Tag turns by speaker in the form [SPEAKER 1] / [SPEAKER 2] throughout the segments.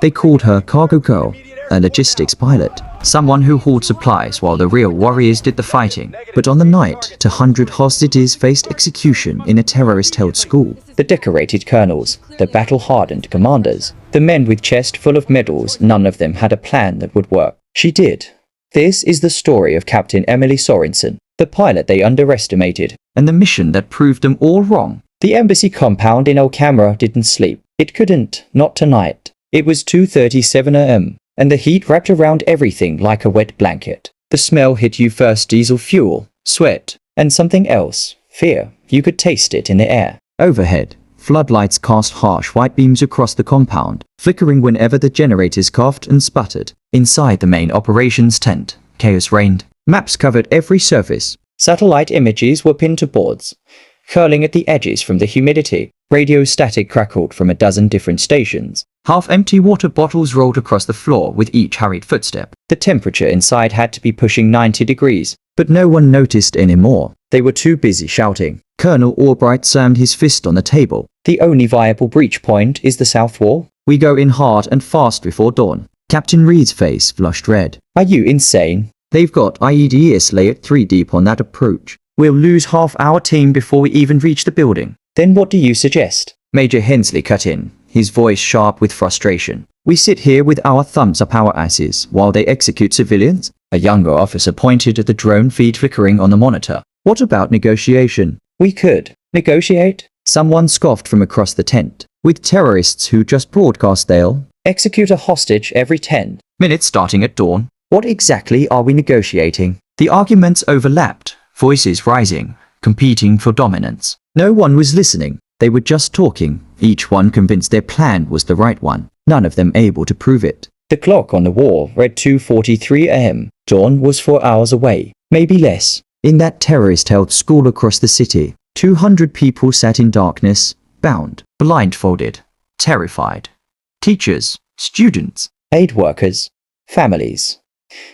[SPEAKER 1] They called her Cargo Girl, a logistics pilot, someone who hauled supplies while the real warriors did the fighting. But on the night, 200 hostages faced execution in a terrorist-held school. The decorated colonels, the battle-hardened commanders, the men with chests full of medals, none of them had a plan that would work. She did. This is the story of Captain Emily Sorenson, the pilot they underestimated, and the mission that proved them all wrong. The embassy compound in Alcamara didn't sleep. It couldn't, not tonight. It was 2:37 a.m. and the heat wrapped around everything like a wet blanket. The smell hit you first: diesel fuel, sweat, and something else, fear. You could taste it in the air. Overhead, floodlights cast harsh white beams across the compound, flickering whenever the generators coughed and sputtered. Inside the main operations tent, chaos reigned. Maps covered every surface. Satellite images were pinned to boards, curling at the edges from the humidity. Radio static crackled from a dozen different stations. Half-empty water bottles rolled across the floor with each hurried footstep. The temperature inside had to be pushing 90 degrees, but no one noticed anymore. They were too busy shouting. Colonel Albright slammed his fist on the table. The only viable breach point is the south wall. We go in hard and fast before dawn. Captain Reed's face flushed red. Are you insane? They've got IEDs layered 3 deep on that approach. We'll lose half our team before we even reach the building. Then what do you suggest? Major Hensley cut in, his voice sharp with frustration. We sit here with our thumbs up our asses while they execute civilians? A younger officer pointed at the drone feed flickering on the monitor. What about negotiation? We could. Negotiate? Someone scoffed from across the tent. With terrorists who just broadcast they'll execute a hostage every 10 minutes starting at dawn. What exactly are we negotiating? The arguments overlapped, voices rising, competing for dominance. No one was listening. They were just talking, each one convinced their plan was the right one, none of them able to prove it. The clock on the wall read 2:43 a.m. Dawn was 4 hours away, maybe less. In that terrorist-held school across the city, 200 people sat in darkness, bound, blindfolded, terrified. Teachers, students, aid workers, families.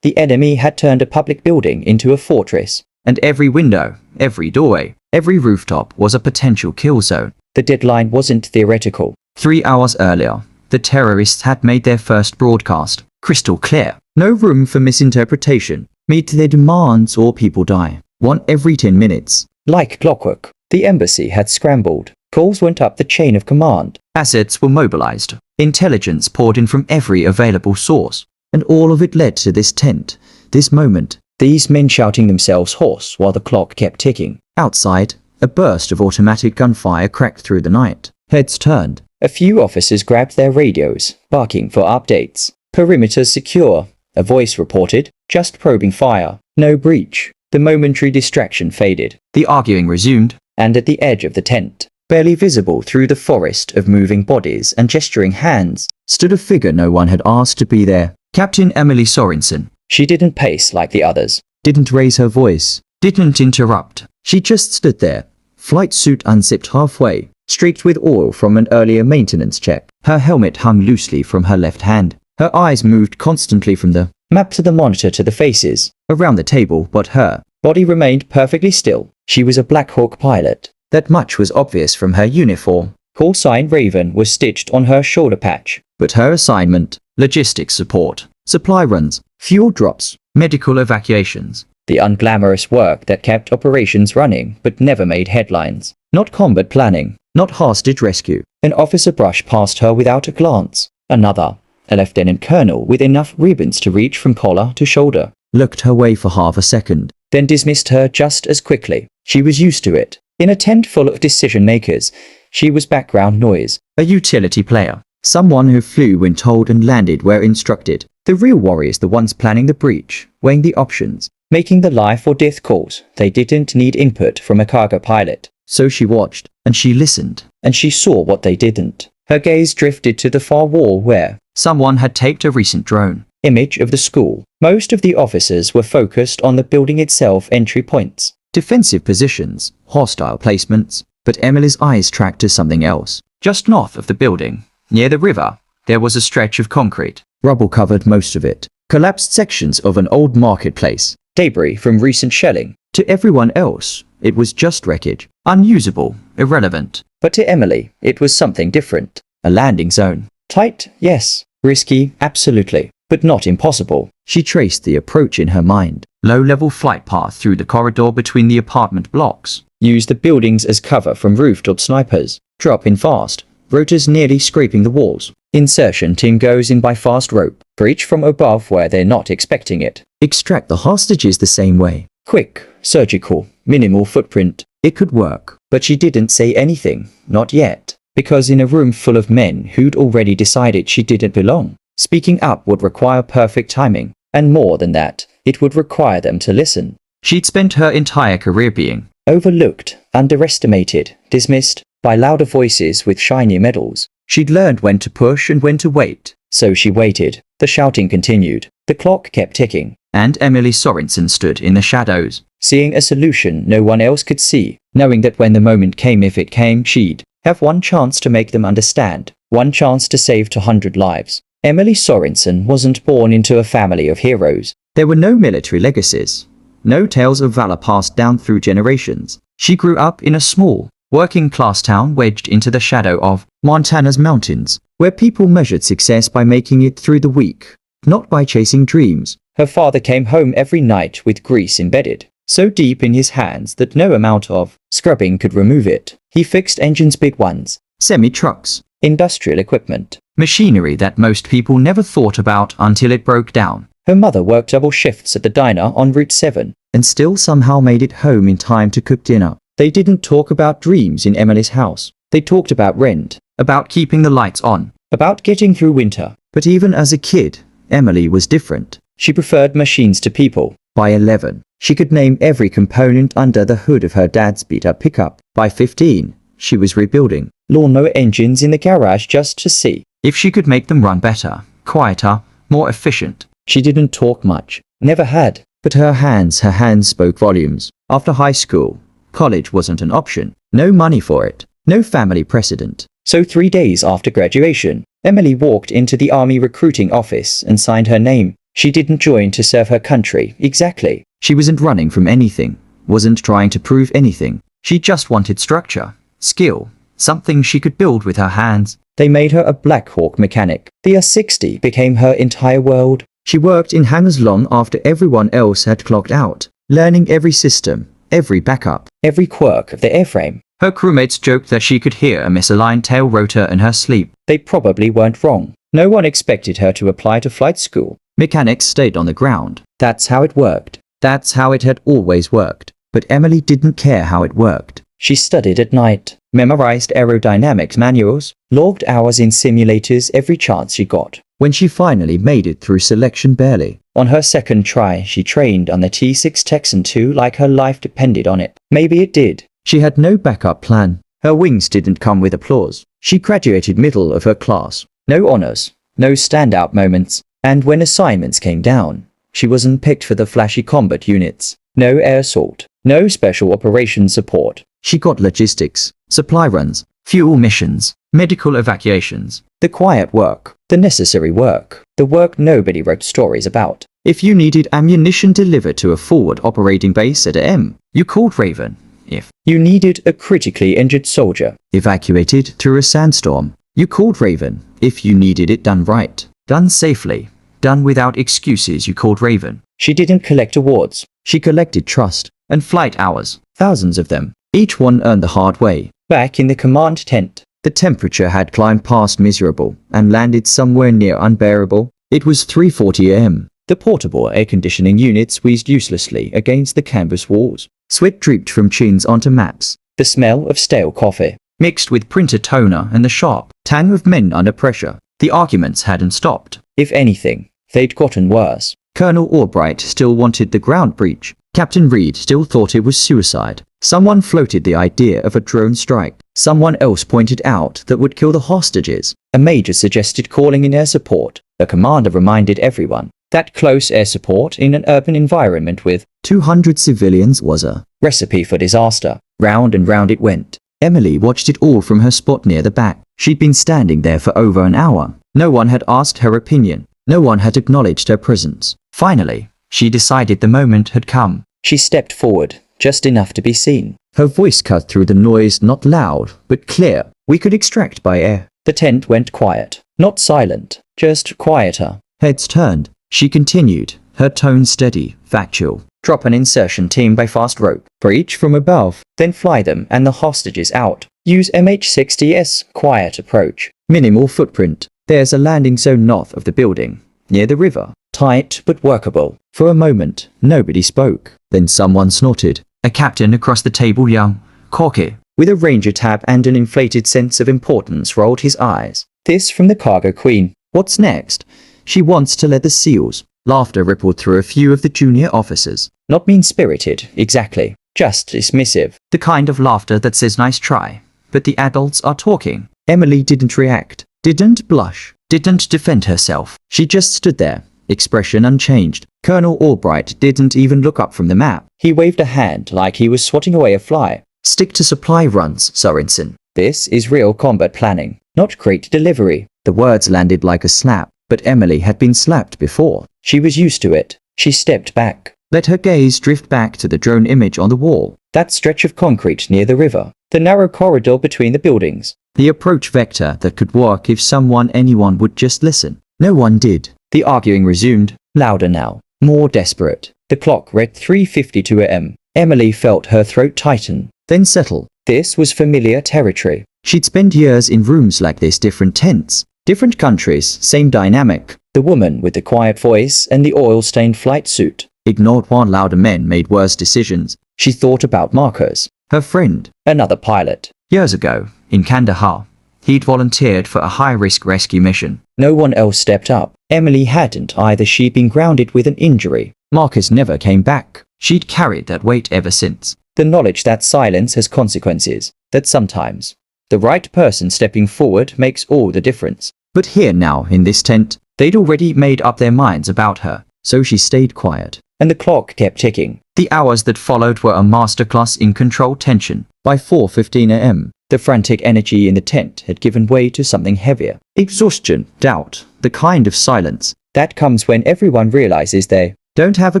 [SPEAKER 1] The enemy had turned a public building into a fortress, and every window, every doorway, every rooftop was a potential kill zone. The deadline wasn't theoretical. 3 hours earlier, the terrorists had made their first broadcast, crystal clear. No room for misinterpretation. Meet their demands or people die. 1 every 10 minutes. Like clockwork, the embassy had scrambled. Calls went up the chain of command. Assets were mobilized. Intelligence poured in from every available source. And all of it led to this tent, this moment. These men shouting themselves hoarse while the clock kept ticking. Outside, a burst of automatic gunfire cracked through the night. Heads turned. A few officers grabbed their radios, barking for updates. Perimeter secure, a voice reported. Just probing fire. No breach. The momentary distraction faded. The arguing resumed, and at the edge of the tent, barely visible through the forest of moving bodies and gesturing hands, stood a figure no one had asked to be there. Captain Emily Sorenson. She didn't pace like the others, didn't raise her voice, didn't interrupt. She just stood there, flight suit unzipped halfway, streaked with oil from an earlier maintenance check. Her helmet hung loosely from her left hand. Her eyes moved constantly from the map to the monitor to the faces around the table, but her body remained perfectly still. She was a Blackhawk pilot. That much was obvious from her uniform. Call sign Raven was stitched on her shoulder patch. But her assignment, logistics support, supply runs, fuel drops, medical evacuations. The unglamorous work that kept operations running but never made headlines. Not combat planning, not hostage rescue. An officer brushed past her without a glance. Another, a lieutenant colonel with enough ribbons to reach from collar to shoulder, looked her way for half a second, then dismissed her just as quickly. She was used to it. In a tent full of decision makers, she was background noise, a utility player, someone who flew when told and landed where instructed. The real warriors, the ones planning the breach, weighing the options, making the life or death calls. They didn't need input from a cargo pilot. So she watched, and she listened, and she saw what they didn't. Her gaze drifted to the far wall where someone had taped a recent drone image of the school. Most of the officers were focused on the building itself, entry points, defensive positions, hostile placements. But Emily's eyes tracked to something else. Just north of the building, near the river, there was a stretch of concrete. Rubble covered most of it. Collapsed sections of an old marketplace. Debris from recent shelling. To everyone else, it was just wreckage. Unusable, irrelevant. But to Emily, it was something different. A landing zone. Tight, yes. Risky, absolutely, but not impossible. She traced the approach in her mind. Low-level flight path through the corridor between the apartment blocks. Use the buildings as cover from rooftop snipers. Drop in fast. Rotors nearly scraping the walls. Insertion team goes in by fast rope. Breach from above where they're not expecting it. Extract the hostages the same way. Quick, surgical, minimal footprint. It could work, but she didn't say anything, not yet. Because in a room full of men who'd already decided she didn't belong, speaking up would require perfect timing. And more than that, it would require them to listen. She'd spent her entire career being overlooked, underestimated, dismissed by louder voices with shinier medals. She'd learned when to push and when to wait. So she waited. The shouting continued. The clock kept ticking. And Emily Sorenson stood in the shadows, seeing a solution no one else could see, knowing that when the moment came, if it came, she'd have one chance to make them understand, one chance to save 200 lives. Emily Sorenson wasn't born into a family of heroes. There were no military legacies, no tales of valor passed down through generations. She grew up in a small, working-class town wedged into the shadow of Montana's mountains, where people measured success by making it through the week, not by chasing dreams. Her father came home every night with grease embedded so deep in his hands that no amount of scrubbing could remove it. He fixed engines, big ones, semi-trucks, industrial equipment, machinery that most people never thought about until it broke down. Her mother worked double shifts at the diner on Route 7 and still somehow made it home in time to cook dinner. They didn't talk about dreams in Emily's house. They talked about rent, about keeping the lights on, about getting through winter. But even as a kid, Emily was different. She preferred machines to people. By 11, she could name every component under the hood of her dad's beat-up pickup. By 15, she was rebuilding lawnmower engines in the garage just to see if she could make them run better, quieter, more efficient. She didn't talk much, never had, but her hands spoke volumes. After high school, college wasn't an option. No money for it, no family precedent. So 3 days after graduation, Emily walked into the army recruiting office and signed her name. She didn't join to serve her country, exactly. She wasn't running from anything, wasn't trying to prove anything. She just wanted structure, skill, something she could build with her hands. They made her a Blackhawk mechanic. The R60 became her entire world. She worked in hangars long after everyone else had clocked out, learning every system, every backup, every quirk of the airframe. Her crewmates joked that she could hear a misaligned tail rotor in her sleep. They probably weren't wrong. No one expected her to apply to flight school. Mechanics stayed on the ground. That's how it worked. That's how it had always worked. But Emily didn't care how it worked. She studied at night, memorized aerodynamics manuals, logged hours in simulators every chance she got. When she finally made it through selection barely, on her second try, she trained on the T6 Texan II like her life depended on it. Maybe it did. She had no backup plan. Her wings didn't come with applause. She graduated middle of her class. No honors, no standout moments. And when assignments came down, she wasn't picked for the flashy combat units. No air assault, no special operations support. She got logistics, supply runs, fuel missions, medical evacuations, the quiet work, the necessary work, the work nobody wrote stories about. If you needed ammunition delivered to a forward operating base at M, you called Raven. If you needed a critically injured soldier evacuated through a sandstorm, you called Raven. If you needed it done right, done safely, done without excuses, you called Raven. She didn't collect awards. She collected trust and flight hours, thousands of them. Each one earned the hard way. Back in the command tent, the temperature had climbed past miserable and landed somewhere near unbearable. It was 3:40 a.m. The portable air conditioning unit wheezed uselessly against the canvas walls. Sweat dripped from chins onto maps. The smell of stale coffee, mixed with printer toner and the sharp tang of men under pressure. The arguments hadn't stopped. If anything, they'd gotten worse. Colonel Albright still wanted the ground breach. Captain Reed still thought it was suicide. Someone floated the idea of a drone strike. Someone else pointed out that would kill the hostages. A major suggested calling in air support. The commander reminded everyone that close air support in an urban environment with 200 civilians was a recipe for disaster. Round and round it went. Emily watched it all from her spot near the back. She'd been standing there for over an hour. No one had asked her opinion. No one had acknowledged her presence. Finally, she decided the moment had come. She stepped forward, just enough to be seen. Her voice cut through the noise, not loud, but clear. We could extract by air. The tent went quiet. Not silent, just quieter. Heads turned. She continued, her tone steady, factual. Drop an insertion team by fast rope, breach from above, then fly them and the hostages out. Use MH-60S, quiet approach. Minimal footprint. There's a landing zone north of the building, near the river. Tight but workable. For a moment, nobody spoke. Then someone snorted. A captain across the table, young, cocky, with a ranger tab and an inflated sense of importance, rolled his eyes. This from the cargo queen. What's next? She wants to let the SEALs. Laughter rippled through a few of the junior officers. Not mean-spirited, exactly. Just dismissive. The kind of laughter that says nice try. But the adults are talking. Emily didn't react. Didn't blush. Didn't defend herself. She just stood there, expression unchanged. Colonel Albright didn't even look up from the map. He waved a hand like he was swatting away a fly. Stick to supply runs, Sorenson. This is real combat planning, not crate delivery. The words landed like a slap, but Emily had been slapped before. She was used to it. She stepped back, let her gaze drift back to the drone image on the wall. That stretch of concrete near the river. The narrow corridor between the buildings. The approach vector that could work if anyone would just listen. No one did. The arguing resumed, louder now, more desperate. The clock read 3:52 a.m. Emily felt her throat tighten, then settle. This was familiar territory. She'd spent years in rooms like this, different tents, different countries, same dynamic. The woman with the quiet voice and the oil-stained flight suit ignored while louder men made worse decisions. She thought about Marcos, her friend, another pilot. Years ago, in Kandahar, he'd volunteered for a high-risk rescue mission. No one else stepped up. Emily hadn't either. She'd been grounded with an injury. Marcus never came back. She'd carried that weight ever since. The knowledge that silence has consequences, that sometimes the right person stepping forward makes all the difference. But here now, in this tent, they'd already made up their minds about her, so she stayed quiet. And the clock kept ticking. The hours that followed were a masterclass in controlled tension. By 4:15 a.m., the frantic energy in the tent had given way to something heavier. Exhaustion, doubt, the kind of silence that comes when everyone realizes they don't have a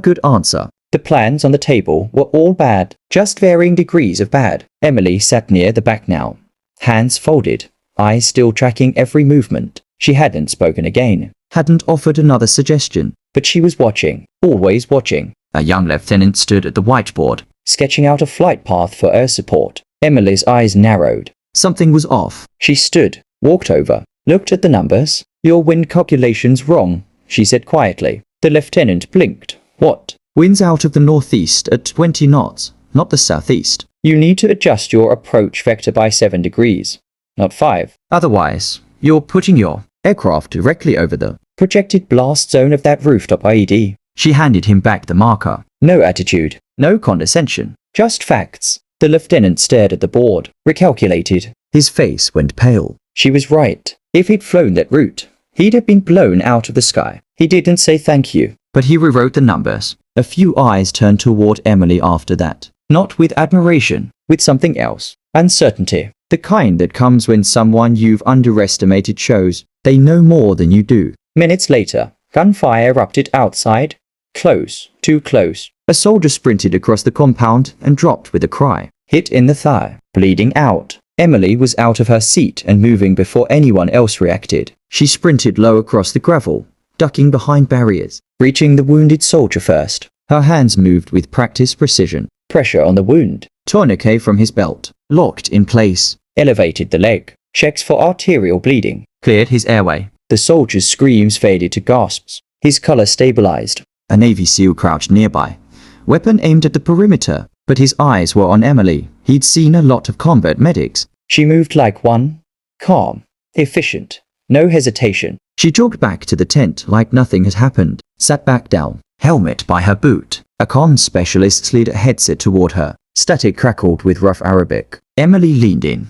[SPEAKER 1] good answer. The plans on the table were all bad, just varying degrees of bad. Emily sat near the back now, hands folded, eyes still tracking every movement. She hadn't spoken again, hadn't offered another suggestion, but she was watching, always watching. A young lieutenant stood at the whiteboard, sketching out a flight path for air support. Emily's eyes narrowed. Something was off. She stood, walked over, looked at the numbers. Your wind calculation's wrong, she said quietly. The lieutenant blinked. What? Winds out of the northeast at 20 knots, not the southeast. You need to adjust your approach vector by 7 degrees, not 5. Otherwise, you're putting your aircraft directly over the projected blast zone of that rooftop IED. She handed him back the marker. No attitude, no condescension, just facts. The lieutenant stared at the board, recalculated. His face went pale. She was right. If he'd flown that route, he'd have been blown out of the sky. He didn't say thank you, but he rewrote the numbers. A few eyes turned toward Emily after that. Not with admiration, with something else. Uncertainty. The kind that comes when someone you've underestimated shows they know more than you do. Minutes later, gunfire erupted outside. Close, too close. A soldier sprinted across the compound and dropped with a cry. Hit in the thigh, bleeding out. Emily was out of her seat and moving before anyone else reacted. She sprinted low across the gravel, ducking behind barriers, reaching the wounded soldier first. Her hands moved with practiced precision. Pressure on the wound. Tourniquet from his belt, locked in place. Elevated the leg. Checks for arterial bleeding. Cleared his airway. The soldier's screams faded to gasps. His color stabilized. A Navy SEAL crouched nearby, weapon aimed at the perimeter, but his eyes were on Emily. He'd seen a lot of combat medics. She moved like one. Calm. Efficient. No hesitation. She jogged back to the tent like nothing had happened. Sat back down. Helmet by her boot. A comms specialist slid a headset toward her. Static crackled with rough Arabic. Emily leaned in.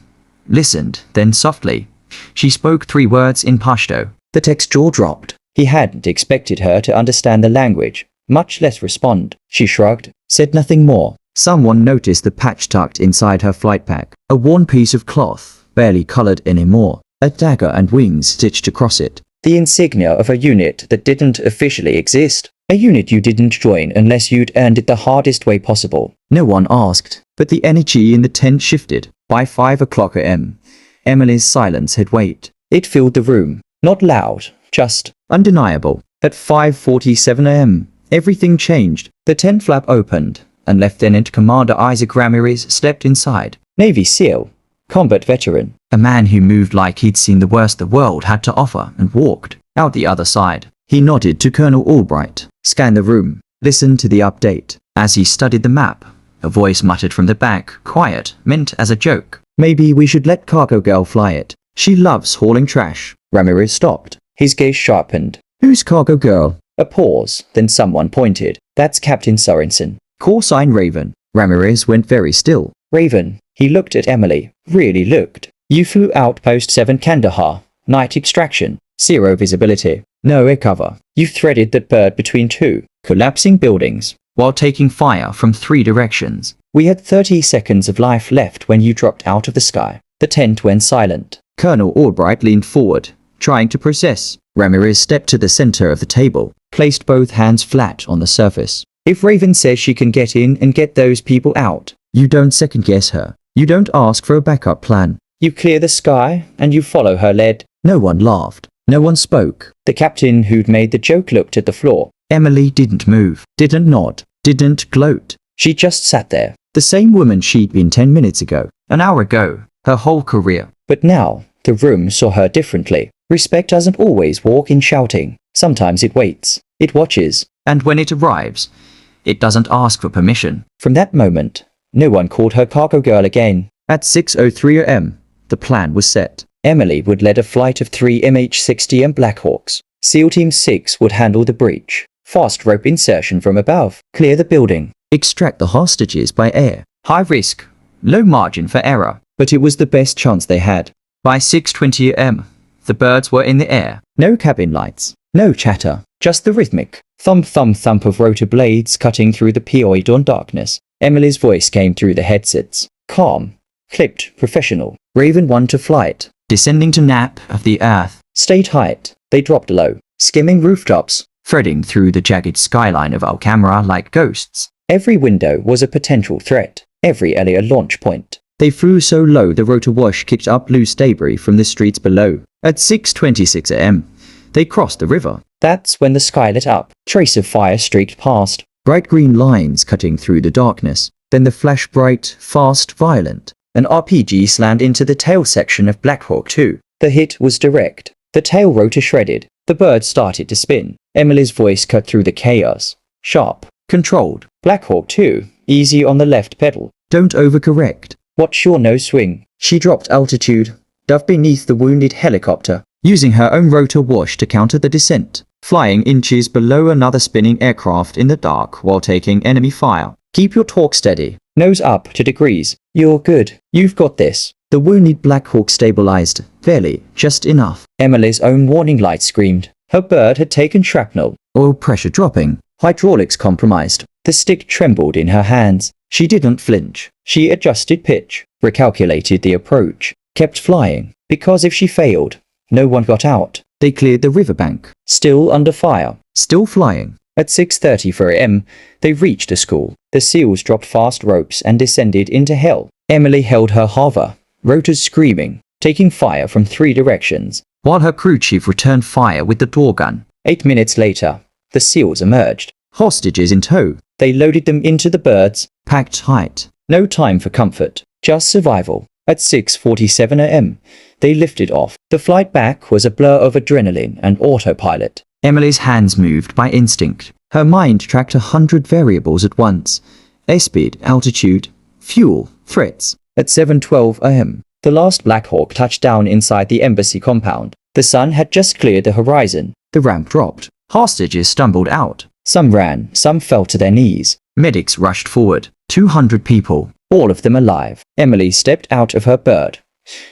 [SPEAKER 1] Listened, then softly. She spoke 3 words in Pashto. The tech's jaw dropped. He hadn't expected her to understand the language, much less respond. She shrugged, said nothing more. Someone noticed the patch tucked inside her flight pack. A worn piece of cloth, barely colored anymore. A dagger and wings stitched across it. The insignia of a unit that didn't officially exist. A unit you didn't join unless you'd earned it the hardest way possible. No one asked, but the energy in the tent shifted. By 5 o'clock a.m., Emily's silence had weight. It filled the room. Not loud, just undeniable. At 5:47 a.m., everything changed. The tent flap opened, and Lieutenant Commander Isaac Ramirez stepped inside. Navy SEAL, combat veteran, a man who moved like he'd seen the worst the world had to offer and walked out the other side. He nodded to Colonel Albright, scanned the room, listened to the update. As he studied the map, a voice muttered from the back, quiet, meant as a joke. Maybe we should let Cargo Girl fly it. She loves hauling trash. Ramirez stopped. His gaze sharpened. Who's Cargo Girl? A pause, then someone pointed. That's Captain Sorenson. Call sign Raven. Ramirez went very still. Raven. He looked at Emily. Really looked. You flew Outpost 7 Kandahar. Night extraction. 0 visibility. No air cover. You threaded that bird between 2 collapsing buildings, while taking fire from 3 directions. We had 30 seconds of life left when you dropped out of the sky. The tent went silent. Colonel Albright leaned forward, trying to process. Ramirez stepped to the center of the table, placed both hands flat on the surface. If Raven says she can get in and get those people out, you don't second guess her. You don't ask for a backup plan. You clear the sky, and you follow her lead. No one laughed. No one spoke. The captain who'd made the joke looked at the floor. Emily didn't move, didn't nod, didn't gloat. She just sat there. The same woman she'd been 10 minutes ago, an hour ago, her whole career. But now, the room saw her differently. Respect doesn't always walk in shouting. Sometimes it waits. It watches. And when it arrives, it doesn't ask for permission. From that moment, no one called her Cargo Girl again. At 6:03 a.m., the plan was set. Emily would lead a flight of 3 MH-60M Blackhawks. SEAL Team 6 would handle the breach. Fast rope insertion from above. Clear the building. Extract the hostages by air. High risk. Low margin for error. But it was the best chance they had. By 6:20 a.m., the birds were in the air. No cabin lights. No chatter. Just the rhythmic thump of rotor blades cutting through the Poidon darkness. Emily's voice came through the headsets. Calm. Clipped. Professional. Raven 1 to flight. Descending to nap of the earth. State height. They dropped low. Skimming rooftops. Threading through the jagged skyline of Alcamara like ghosts. Every window was a potential threat. Every alley a launch point. They flew so low the rotor wash kicked up loose debris from the streets below. At 6:26 a.m., they crossed the river. That's when the sky lit up. Trace of fire streaked past. Bright green lines cutting through the darkness. Then the flash bright, fast, violent. An RPG slammed into the tail section of Blackhawk 2. The hit was direct. The tail rotor shredded. The bird started to spin. Emily's voice cut through the chaos. Sharp. Controlled. Blackhawk 2. Easy on the left pedal. Don't overcorrect. Watch your nose swing. She dropped altitude. Dove beneath the wounded helicopter, using her own rotor wash to counter the descent. Flying inches below another spinning aircraft in the dark while taking enemy fire. Keep your torque steady. Nose up to degrees. You're good. You've got this. The wounded Blackhawk stabilized. Barely. Just enough. Emily's own warning light screamed. Her bird had taken shrapnel. Oil pressure dropping. Hydraulics compromised. The stick trembled in her hands. She didn't flinch. She adjusted pitch. Recalculated the approach. Kept flying. Because if she failed, no one got out. They cleared the riverbank. Still under fire. Still flying. At 6:34 a.m., they reached a school. The SEALs dropped fast ropes and descended into hell. Emily held her hover, rotors screaming, taking fire from 3 directions, while her crew chief returned fire with the door gun. 8 minutes later, the SEALs emerged. Hostages in tow. They loaded them into the birds, packed tight. No time for comfort, just survival. At 6:47 a.m., they lifted off. The flight back was a blur of adrenaline and autopilot. Emily's hands moved by instinct. Her mind tracked 100 variables at once. Airspeed, altitude, fuel, threats. At 7:12 a.m., the last Blackhawk touched down inside the embassy compound. The sun had just cleared the horizon. The ramp dropped. Hostages stumbled out. Some ran, some fell to their knees. Medics rushed forward. 200 people, all of them alive. Emily stepped out of her bird.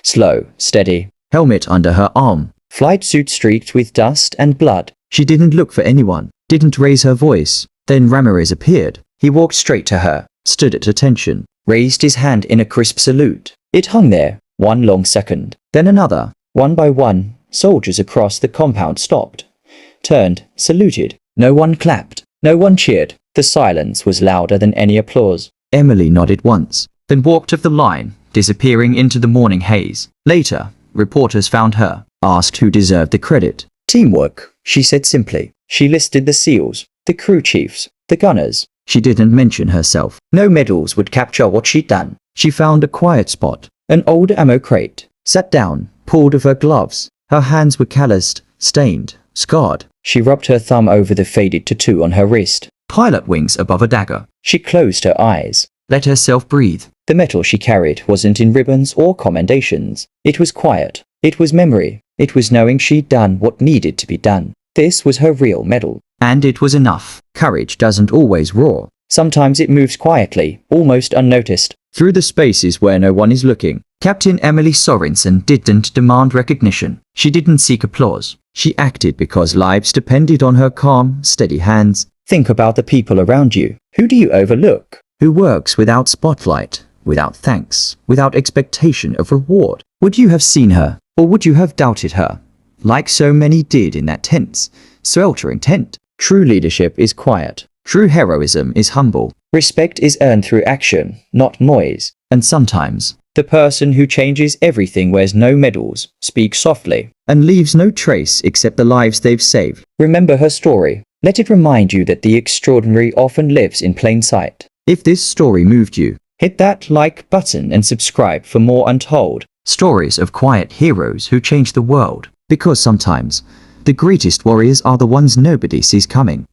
[SPEAKER 1] Slow, steady. Helmet under her arm. Flight suit streaked with dust and blood. She didn't look for anyone. Didn't raise her voice. Then Ramirez appeared. He walked straight to her. Stood at attention. Raised his hand in a crisp salute. It hung there. 1 long second. Then another. One by one, soldiers across the compound stopped. Turned. Saluted. No one clapped. No one cheered. The silence was louder than any applause. Emily nodded once. Then walked off the line, disappearing into the morning haze. Later, reporters found her, asked who deserved the credit. Teamwork, she said simply. She listed the SEALs, the crew chiefs, the gunners. She didn't mention herself. No medals would capture what she'd done. She found a quiet spot, an old ammo crate, sat down, pulled off her gloves. Her hands were calloused, stained, scarred. She rubbed her thumb over the faded tattoo on her wrist. Pilot wings above a dagger. She closed her eyes, let herself breathe. The metal she carried wasn't in ribbons or commendations. It was quiet. It was memory. It was knowing she'd done what needed to be done. This was her real medal. And it was enough. Courage doesn't always roar. Sometimes it moves quietly, almost unnoticed, through the spaces where no one is looking. Captain Emily Sorenson didn't demand recognition. She didn't seek applause. She acted because lives depended on her calm, steady hands. Think about the people around you. Who do you overlook? Who works without spotlight, without thanks, without expectation of reward? Would you have seen her, or would you have doubted her? Like so many did in that tense, sweltering tent. True leadership is quiet. True heroism is humble. Respect is earned through action, not noise. And sometimes, the person who changes everything wears no medals, speaks softly, and leaves no trace except the lives they've saved. Remember her story. Let it remind you that the extraordinary often lives in plain sight. If this story moved you, hit that like button and subscribe for more untold stories of quiet heroes who change the world. Because sometimes, the greatest warriors are the ones nobody sees coming.